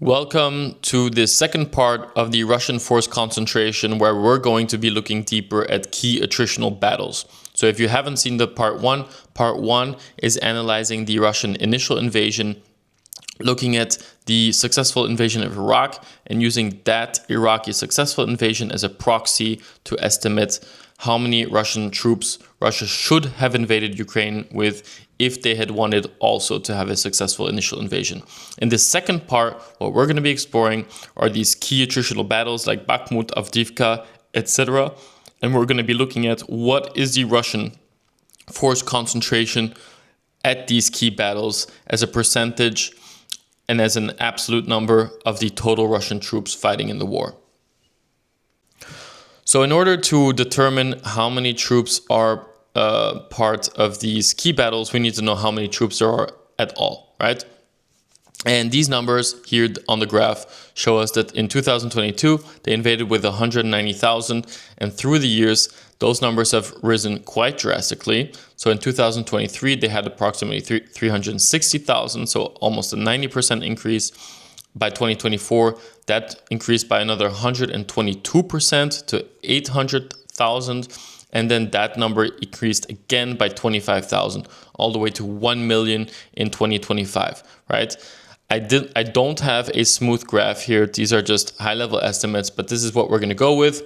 Welcome to the second part of the Russian force concentration, where we're going to be looking deeper at key attritional battles. So if you haven't seen the part one is analyzing the Russian initial invasion, looking at the successful invasion of Iraq and using that Iraqi successful invasion as a proxy to estimate how many Russian troops Russia should have invaded Ukraine with if they had wanted also to have a successful initial invasion. In the second part, what we're going to be exploring are these key attritional battles like Bakhmut, Avdiivka, etc. And we're going to be looking at what is the Russian force concentration at these key battles as a percentage and as an absolute number of the total Russian troops fighting in the war. So in order to determine how many troops are part of these key battles, we need to know how many troops there are at all, right? And these numbers here on the graph show us that in 2022, they invaded with 190,000. And through the years, those numbers have risen quite drastically. So in 2023, they had approximately 360,000, so almost a 90% increase. By 2024, that increased by another 122% to 800,000. And then that number increased again by 25,000, all the way to 1 million in 2025, right? I don't have a smooth graph here. These are just high-level estimates, but this is what we're going to go with.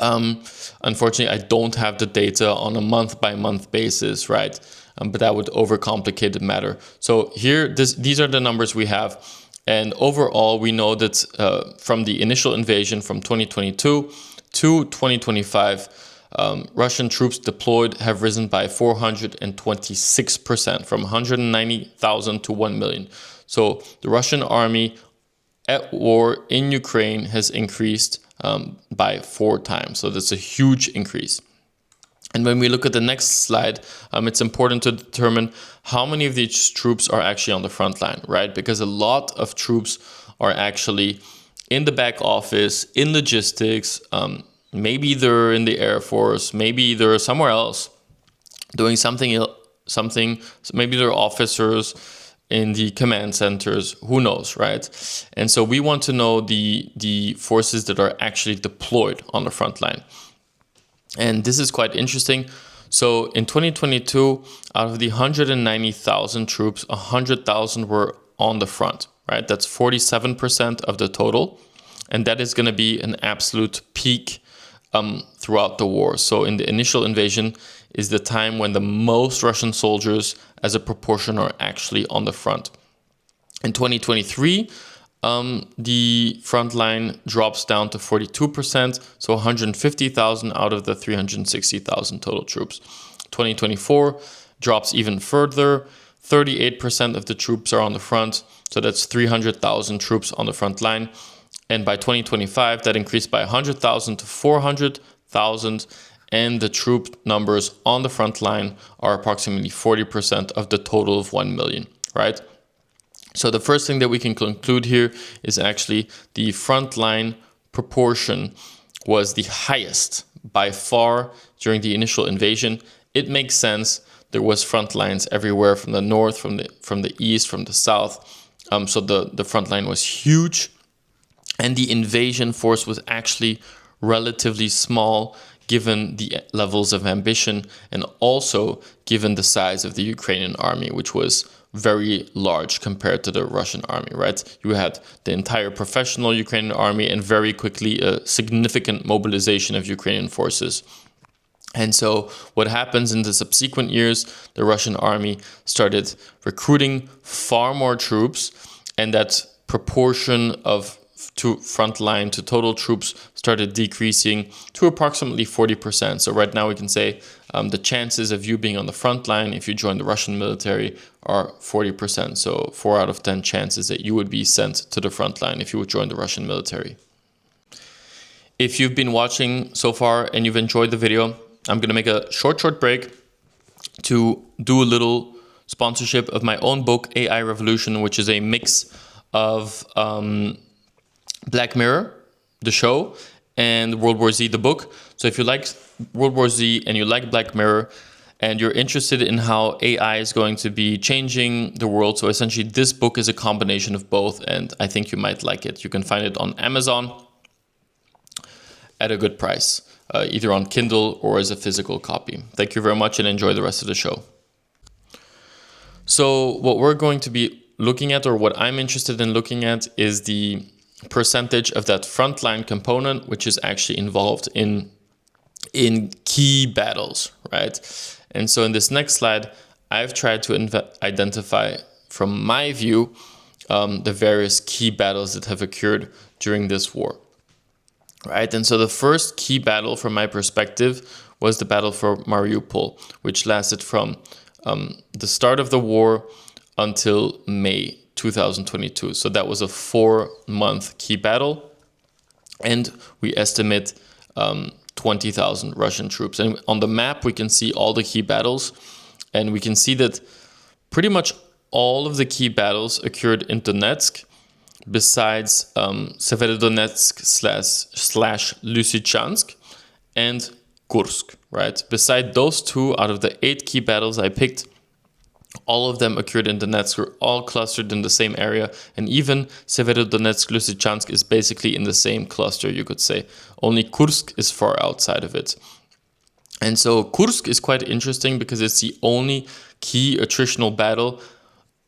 Unfortunately, I don't have the data on a month-by-month basis, right? But that would overcomplicate the matter. So here, these are the numbers we have. And overall, we know that from the initial invasion from 2022 to 2025, Russian troops deployed have risen by 426%, from 190,000 to 1 million. So the Russian army at war in Ukraine has increased by 4 times. So that's a huge increase. And when we look at the next slide, it's important to determine how many of these troops are actually on the front line, right? Because a lot of troops are actually in the back office, in logistics, maybe they're in the Air Force, maybe they're somewhere else doing something, maybe they're officers in the command centers, who knows, right? And so we want to know the forces that are actually deployed on the front line. And this is quite interesting. So in 2022, out of the 190,000 troops, 100,000 were on the front, right? That's 47% of the total. And that is going to be an absolute peak throughout the war. So in the initial invasion is the time when the most Russian soldiers as a proportion are actually on the front. In 2023, the front line drops down to 42%, so 150,000 out of the 360,000 total troops. 2024 drops even further, 38% of the troops are on the front, so that's 300,000 troops on the front line. And by 2025, that increased by 100,000 to 400,000, and the troop numbers on the front line are approximately 40% of the total of 1 million, right? So the first thing that we can conclude here is actually the front line proportion was the highest by far during the initial invasion. It makes sense. There was front lines everywhere, from the north, from the east, from the south. So the front line was huge. And the invasion force was actually relatively small given the levels of ambition and also given the size of the Ukrainian army, which was very large compared to the Russian army, right? You had the entire professional Ukrainian army and very quickly a significant mobilization of Ukrainian forces. And so what happens in the subsequent years, the Russian army started recruiting far more troops, and that proportion of to front line to total troops started decreasing to approximately 40%. So right now we can say the chances of you being on the front line if you join the Russian military are 40%. So 4 out of 10 chances that you would be sent to the front line if you would join the Russian military. If you've been watching so far and you've enjoyed the video, I'm going to make a short break to do a little sponsorship of my own book, AI Revolution, which is a mix of Black Mirror, the show, and World War Z, the book. So if you like World War Z and you like Black Mirror and you're interested in how AI is going to be changing the world. So essentially this book is a combination of both, and I think you might like it. You can find it on Amazon at a good price, either on Kindle or as a physical copy. Thank you very much and enjoy the rest of the show. So what we're going to be looking at, or what I'm interested in looking at, is the percentage of that frontline component which is actually involved in key battles, right? And so in this next slide, I've tried to identify, from my view, the various key battles that have occurred during this war, right? And so the first key battle, from my perspective, was the battle for Mariupol, which lasted from the start of the war until May 2022. So that was a 4-month key battle, and we estimate 20,000 Russian troops. And on the map, we can see all the key battles, and we can see that pretty much all of the key battles occurred in Donetsk, besides Severodonetsk slash Lysychansk and Kursk, right? Beside those two, out of the 8 key battles I picked, all of them occurred in Donetsk, were all clustered in the same area, and even Severodonetsk, Lysychansk is basically in the same cluster, you could say. Only Kursk is far outside of it. And so Kursk is quite interesting because it's the only key attritional battle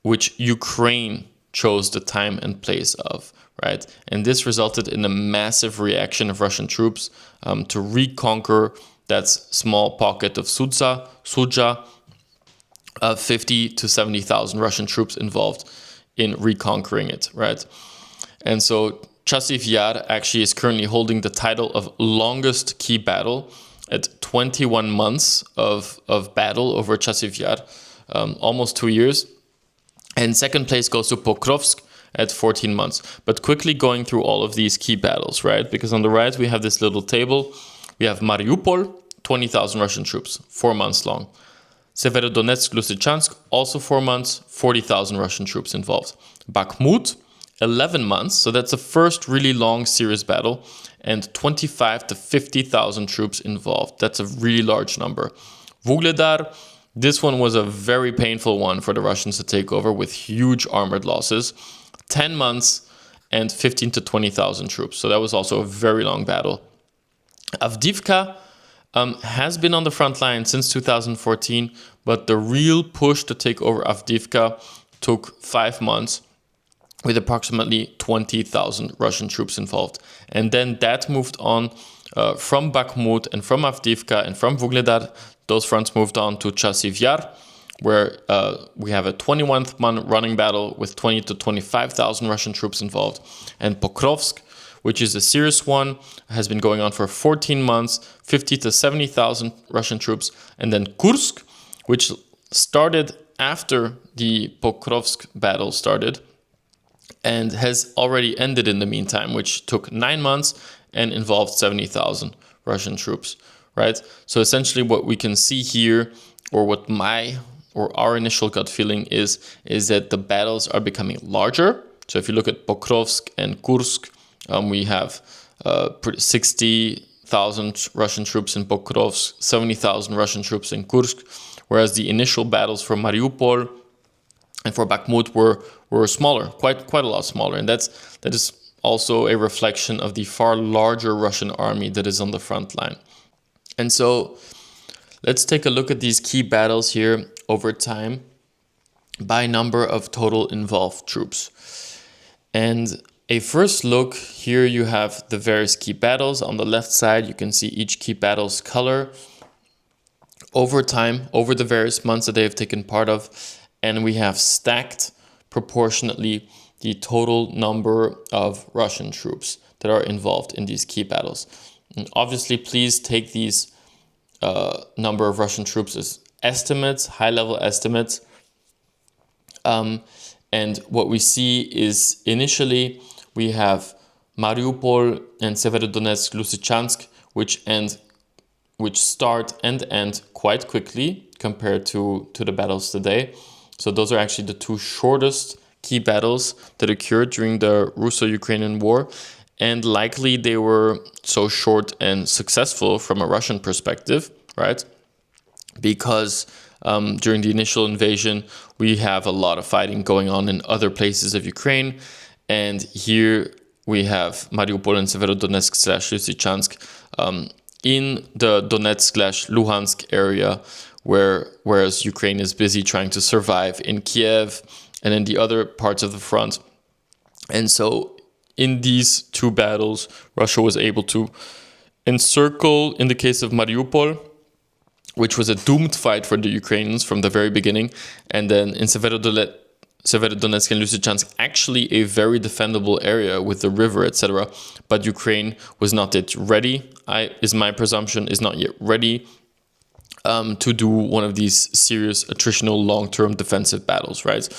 which Ukraine chose the time and place of, right? And this resulted in a massive reaction of Russian troops to reconquer that small pocket of Sudzha, 50 to 70,000 Russian troops involved in reconquering it, right? And so Chasiv Yar actually is currently holding the title of longest key battle at 21 months of battle over Chasiv Yar, almost 2 years. And second place goes to Pokrovsk at 14 months. But quickly going through all of these key battles, right? Because on the right, we have this little table. We have Mariupol, 20,000 Russian troops, 4 months long. Severodonetsk, Lysychansk, also 4 months, 40,000 Russian troops involved. Bakhmut, 11 months, so that's the first really long, serious battle, and 25 to 50,000 troops involved. That's a really large number. Vuhledar, this one was a very painful one for the Russians to take over with huge armored losses. 10 months and 15 to 20,000 troops, so that was also a very long battle. Avdiivka has been on the front line since 2014, but the real push to take over Avdiivka took 5 months with approximately 20,000 Russian troops involved. And then that moved on from Bakhmut and from Avdiivka and from Vuhledar. Those fronts moved on to Chasiv Yar, where we have a 21-month running battle with 20 to 25,000 Russian troops involved. And Pokrovsk, which is a serious one, has been going on for 14 months, 50 to 70,000 Russian troops. And then Kursk, which started after the Pokrovsk battle started and has already ended in the meantime, which took 9 months and involved 70,000 Russian troops, right? So essentially what we can see here, or what our initial gut feeling is that the battles are becoming larger. So if you look at Pokrovsk and Kursk, we have 60,000 Russian troops in Pokrovsk, 70,000 Russian troops in Kursk, whereas the initial battles for Mariupol and for Bakhmut were smaller, quite a lot smaller. And that is also a reflection of the far larger Russian army that is on the front line. And so let's take a look at these key battles here over time by number of total involved troops. And a first look, here you have the various key battles. On the left side, you can see each key battle's color over time, over the various months that they have taken part of. And we have stacked proportionately the total number of Russian troops that are involved in these key battles. And obviously, please take these number of Russian troops as estimates, high-level estimates. And what we see is initially we have Mariupol and Severodonetsk, Lysychansk, which start and end quite quickly compared to the battles today. So those are actually the two shortest key battles that occurred during the Russo-Ukrainian War. And likely they were so short and successful from a Russian perspective, right? because during the initial invasion, we have a lot of fighting going on in other places of Ukraine. And here we have Mariupol and Severodonetsk/Lysychansk in the Donetsk/Luhansk area, whereas Ukraine is busy trying to survive in Kiev and in the other parts of the front. And so in these two battles, Russia was able to encircle, in the case of Mariupol, which was a doomed fight for the Ukrainians from the very beginning, and then in Severodonetsk and Lysychansk, actually a very defendable area with the river, etc. But Ukraine was not yet ready, is my presumption, is not yet ready to do one of these serious attritional long-term defensive battles, right?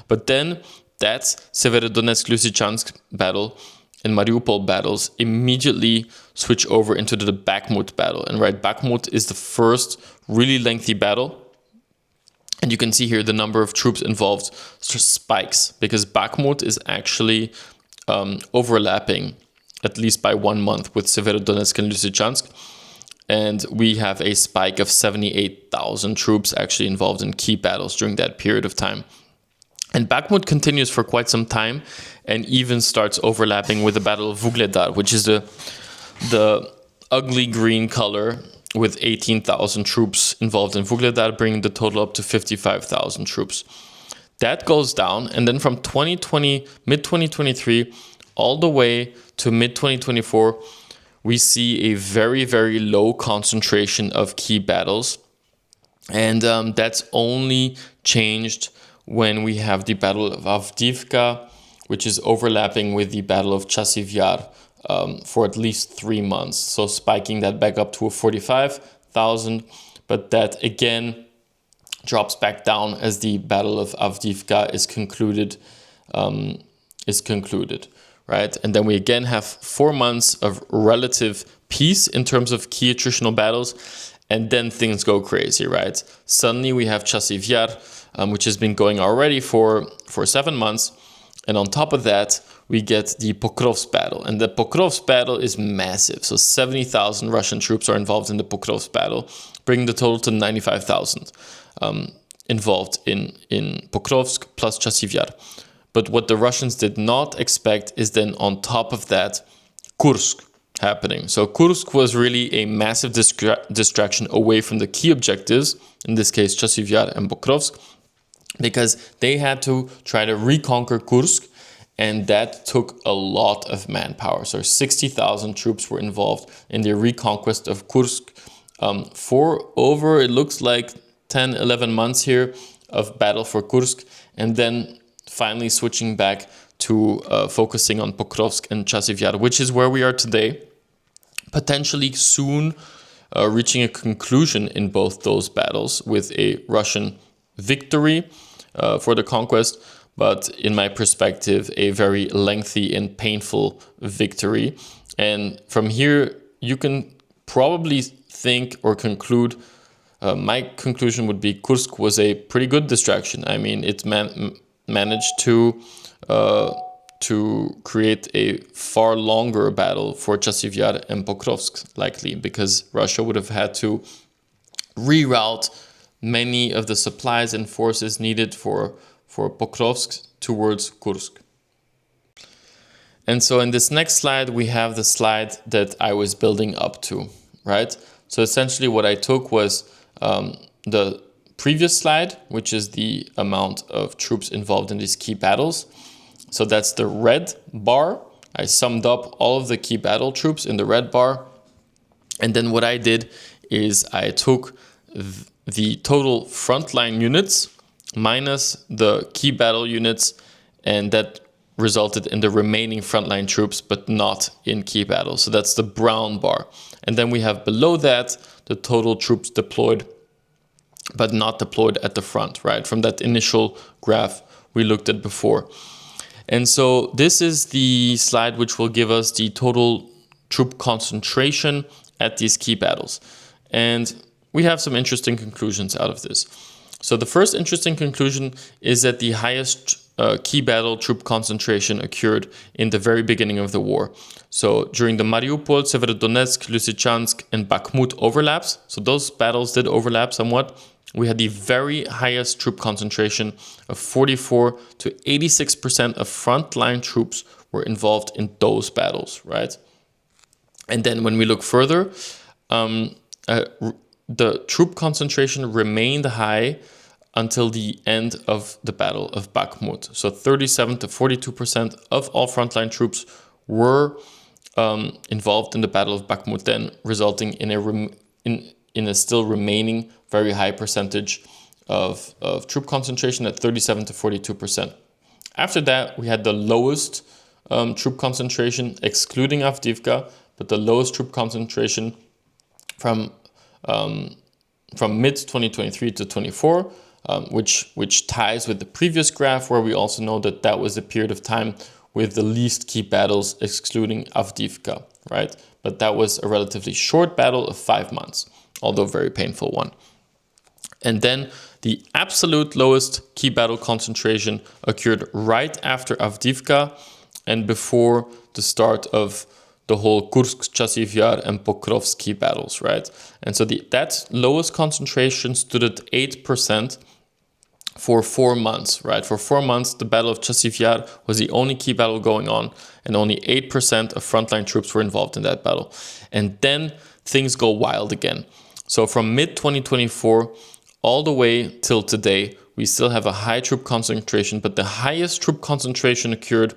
But then that Severodonetsk-Lysychansk battle and Mariupol battles immediately switch over into the Bakhmut battle. And right, Bakhmut is the first really lengthy battle. And you can see here the number of troops involved spikes, because Bakhmut is actually overlapping, at least by 1 month, with Severodonetsk and Lysychansk. And we have a spike of 78,000 troops actually involved in key battles during that period of time. And Bakhmut continues for quite some time and even starts overlapping with the Battle of Vuhledar, which is the ugly green color with 18,000 troops involved in Vuhledar, bringing the total up to 55,000 troops. That goes down, and then from mid-2023, all the way to mid-2024, we see a very, very low concentration of key battles. And that's only changed when we have the Battle of Avdiivka, which is overlapping with the Battle of Chasiv Yar for at least 3 months. So spiking that back up to a 45,000, but that again drops back down as the Battle of Avdiivka is concluded, right? And then we again have 4 months of relative peace in terms of key attritional battles, and then things go crazy, right? Suddenly we have Chasiv Yar, which has been going already for 7 months. And on top of that, we get the Pokrovsk battle. And the Pokrovsk battle is massive. So 70,000 Russian troops are involved in the Pokrovsk battle, bringing the total to 95,000 involved in Pokrovsk plus Chasiv Yar. But what the Russians did not expect is then on top of that, Kursk happening. So Kursk was really a massive distraction away from the key objectives, in this case Chasiv Yar and Pokrovsk, because they had to try to reconquer Kursk, and that took a lot of manpower. So 60,000 troops were involved in the reconquest of Kursk for over, it looks like 10, 11 months here of battle for Kursk, and then finally switching back to focusing on Pokrovsk and Chasiv Yar, which is where we are today, potentially soon reaching a conclusion in both those battles with a Russian victory for the conquest, but in my perspective, a very lengthy and painful victory. And from here, you can probably think or conclude, my conclusion would be Kursk was a pretty good distraction. I mean, it managed to create a far longer battle for Chasiv Yar and Pokrovsk, likely, because Russia would have had to reroute many of the supplies and forces needed for Pokrovsk towards Kursk. And so in this next slide, we have the slide that I was building up to, right? So essentially what I took was the previous slide, which is the amount of troops involved in these key battles. So that's the red bar. I summed up all of the key battle troops in the red bar. And then what I did is I took the total frontline units minus the key battle units, and that resulted in the remaining frontline troops, but not in key battles. So that's the brown bar. And then we have below that the total troops deployed, but not deployed at the front, right? From that initial graph we looked at before. And so this is the slide which will give us the total troop concentration at these key battles. And we have some interesting conclusions out of this. So the first interesting conclusion is that the highest key battle troop concentration occurred in the very beginning of the war. So during the Mariupol, Severodonetsk, Lysychansk, and Bakhmut overlaps, so those battles did overlap somewhat, we had the very highest troop concentration of 44 to 86% of frontline troops were involved in those battles, right? And then when we look further, the troop concentration remained high until the end of the Battle of Bakhmut. So 37 to 42% of all frontline troops were involved in the Battle of Bakhmut, then resulting in a still remaining very high percentage of troop concentration at 37 to 42%. After that, we had the lowest troop concentration, excluding Avdiivka, but the lowest troop concentration from mid-2023 to 24, which ties with the previous graph, where we also know that that was a period of time with the least key battles, excluding Avdiivka, right? But that was a relatively short battle of 5 months, although very painful one. And then the absolute lowest key battle concentration occurred right after Avdiivka and before the start of the whole Kursk, Chasiv Yar, and Pokrovsk key battles, right? And so that lowest concentration stood at 8% for 4 months, right? For 4 months, the Battle of Chasiv Yar was the only key battle going on, and only 8% of frontline troops were involved in that battle. And then things go wild again. So from mid-2024 all the way till today, we still have a high troop concentration, but the highest troop concentration occurred,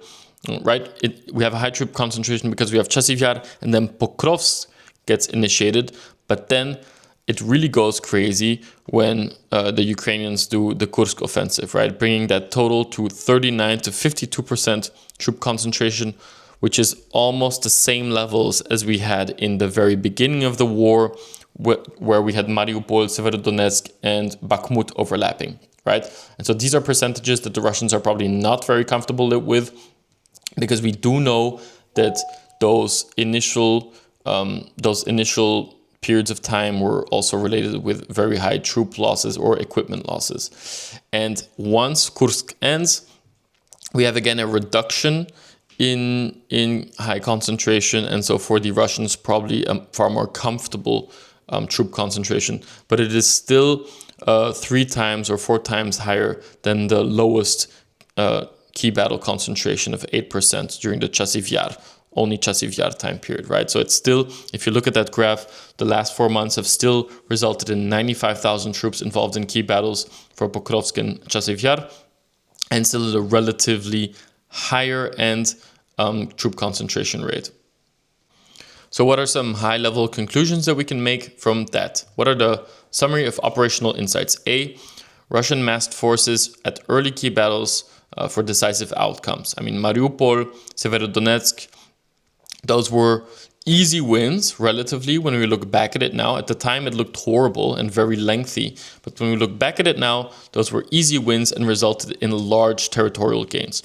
right? We have a high troop concentration because we have Chasiv Yar, and then Pokrovsk gets initiated, but then it really goes crazy when the Ukrainians do the Kursk offensive, right? Bringing that total to 39 to 52% troop concentration, which is almost the same levels as we had in the very beginning of the war, where we had Mariupol, Severodonetsk, and Bakhmut overlapping, right? And so these are percentages that the Russians are probably not very comfortable with, because we do know that those initial periods of time were also related with very high troop losses or equipment losses. And once Kursk ends, we have again a reduction in high concentration, and so for the Russians probably a far more comfortable troop concentration, but it is still 3 times or 4 times higher than the lowest key battle concentration of 8% during the Chasiv Yar, only Chasiv Yar time period, right? So it's still, if you look at that graph, the last 4 months have still resulted in 95,000 troops involved in key battles for Pokrovsk and Chasiv Yar, and still at a relatively higher end troop concentration rate. So what are some high-level conclusions that we can make from that? What are the summary of operational insights? A, Russian massed forces at early key battles for decisive outcomes. I mean, Mariupol, Severodonetsk, those were easy wins relatively when we look back at it now. At the time, it looked horrible and very lengthy. But when we look back at it now, those were easy wins and resulted in large territorial gains.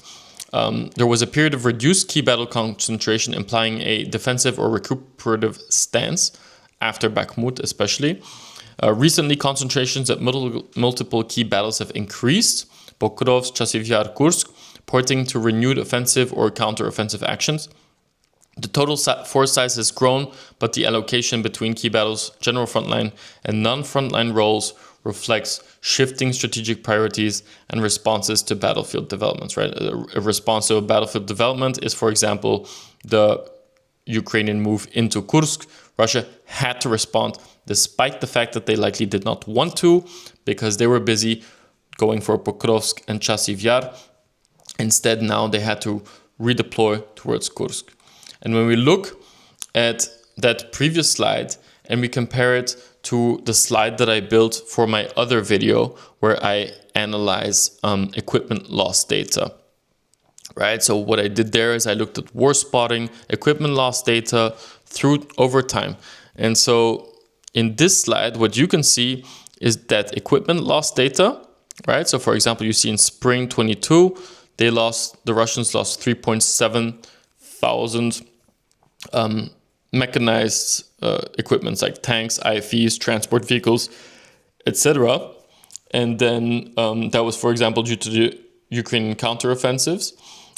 There was a period of reduced key battle concentration, implying a defensive or recuperative stance after Bakhmut especially. Recently, concentrations at multiple key battles have increased, Pokrovsk, Chasiv Yar, Kursk, pointing to renewed offensive or counter-offensive actions. The total force size has grown, but the allocation between key battles, general frontline, and non-frontline roles reflects shifting strategic priorities and responses to battlefield developments, right? A response to a battlefield development is, for example, the Ukrainian move into Kursk. Russia had to respond despite the fact that they likely did not want to, because they were busy going for Pokrovsk and Chasiv Yar. Instead, now they had to redeploy towards Kursk. And when we look at that previous slide and we compare it to the slide that I built for my other video where I analyze equipment loss data, right? So what I did there is I looked at war spotting, equipment loss data over time. And so in this slide, what you can see is that equipment loss data, right? So for example, you see in spring 22, the Russians lost 3.7 thousand mechanized equipments like tanks, IFVs, transport vehicles, etc. And then that was, for example, due to the Ukrainian counteroffensives,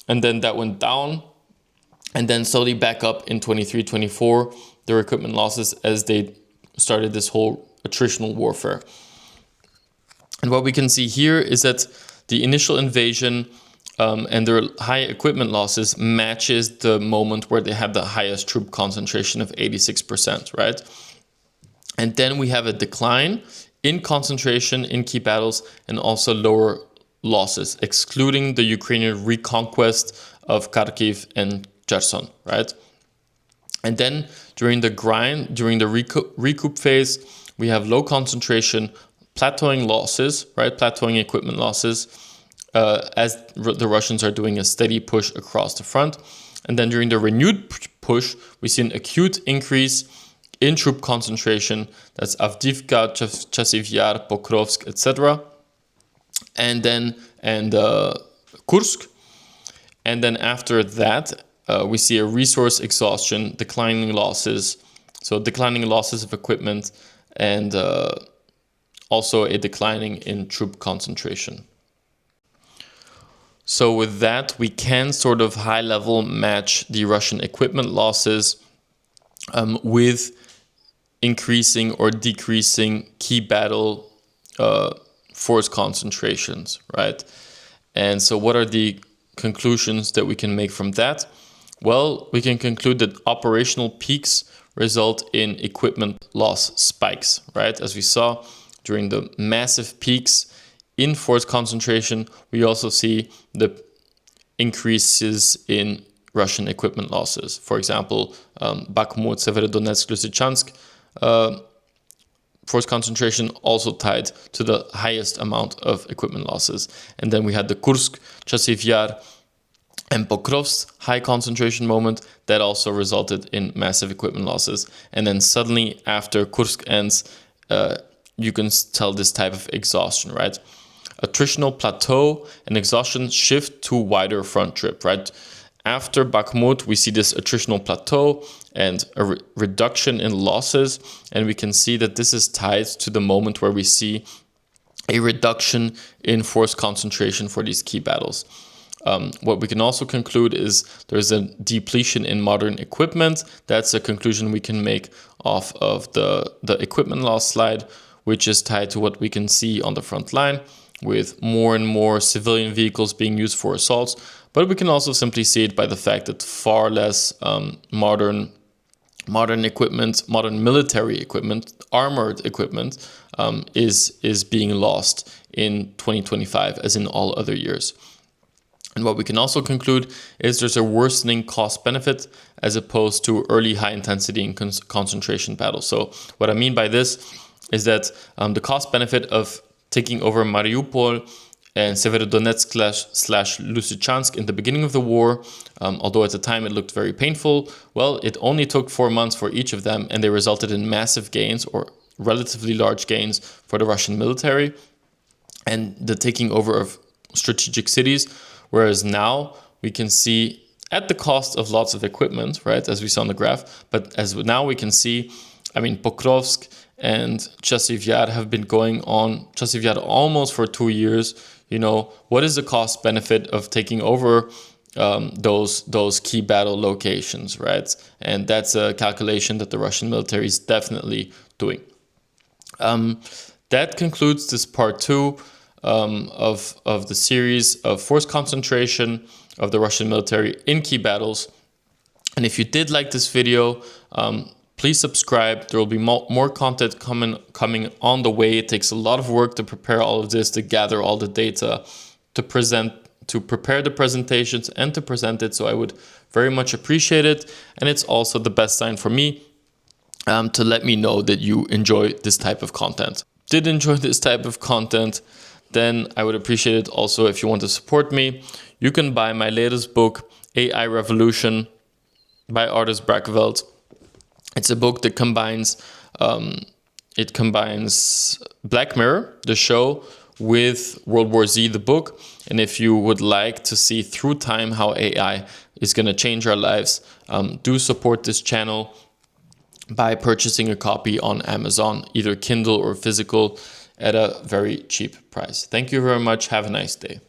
and then that went down, and then slowly back up in 23-24, their equipment losses as they started this whole attritional warfare. And what we can see here is that the initial invasion and their high equipment losses matches the moment where they had the highest troop concentration of 86%, right? And then we have a decline in concentration in key battles and also lower losses, excluding the Ukrainian reconquest of Kharkiv and Kherson, right? And then during the recoup phase, we have low concentration, plateauing losses, right? Plateauing equipment losses, as the Russians are doing a steady push across the front. And then during the renewed push, we see an acute increase in troop concentration. That's Avdiivka, Chasiv Yar, Pokrovsk, etc. And Kursk. And then after that, we see a resource exhaustion, declining losses. So declining losses of equipment and also a declining in troop concentration. So with that, we can sort of high level match the Russian equipment losses with increasing or decreasing key battle force concentrations, right? And so what are the conclusions that we can make from that? Well, we can conclude that operational peaks result in equipment loss spikes, right? As we saw during the massive peaks in force concentration, we also see the increases in Russian equipment losses. For example, Bakhmut, Severodonetsk, Lysychansk, force concentration also tied to the highest amount of equipment losses. And then we had the Kursk, Chasiv Yar, and Pokrovsk high concentration moment that also resulted in massive equipment losses. And then suddenly after Kursk ends, you can tell this type of exhaustion, right? Attritional plateau and exhaustion shift to wider front trip, right? After Bakhmut, we see this attritional plateau and a reduction in losses. And we can see that this is tied to the moment where we see a reduction in force concentration for these key battles. What we can also conclude is there's a depletion in modern equipment. That's a conclusion we can make off of the equipment loss slide, which is tied to what we can see on the front line with more and more civilian vehicles being used for assaults. But we can also simply see it by the fact that far less modern equipment, modern military equipment, armored equipment is being lost in 2025 as in all other years. And what we can also conclude is there's a worsening cost benefit as opposed to early high intensity and concentration battles. So what I mean by this is that the cost benefit of taking over Mariupol and Severodonetsk / Lysychansk in the beginning of the war, although at the time it looked very painful, well, it only took 4 months for each of them, and they resulted in massive gains or relatively large gains for the Russian military and the taking over of strategic cities. Whereas now we can see at the cost of lots of equipment, right, as we saw on the graph, but as now we can see, I mean, Pokrovsk and Chasiv Yar have been going on, Chasiv Yar almost for 2 years. You know, what is the cost benefit of taking over those key battle locations, right? And that's a calculation that the Russian military is definitely doing. That concludes this part 2 of the series of force concentration of the Russian military in key battles. And if you did like this video, please subscribe. There will be more content coming on the way. It takes a lot of work to prepare all of this, to gather all the data, to prepare the presentations and to present it. So I would very much appreciate it. And it's also the best sign for me to let me know that you enjoy this type of content. Did enjoy this type of content, then I would appreciate it also if you want to support me. You can buy my latest book, AI Revolution by Artis Brackeveld. It's a book that combines Black Mirror, the show, with World War Z, the book. And if you would like to see through time how AI is going to change our lives, do support this channel by purchasing a copy on Amazon, either Kindle or physical, at a very cheap price. Thank you very much. Have a nice day.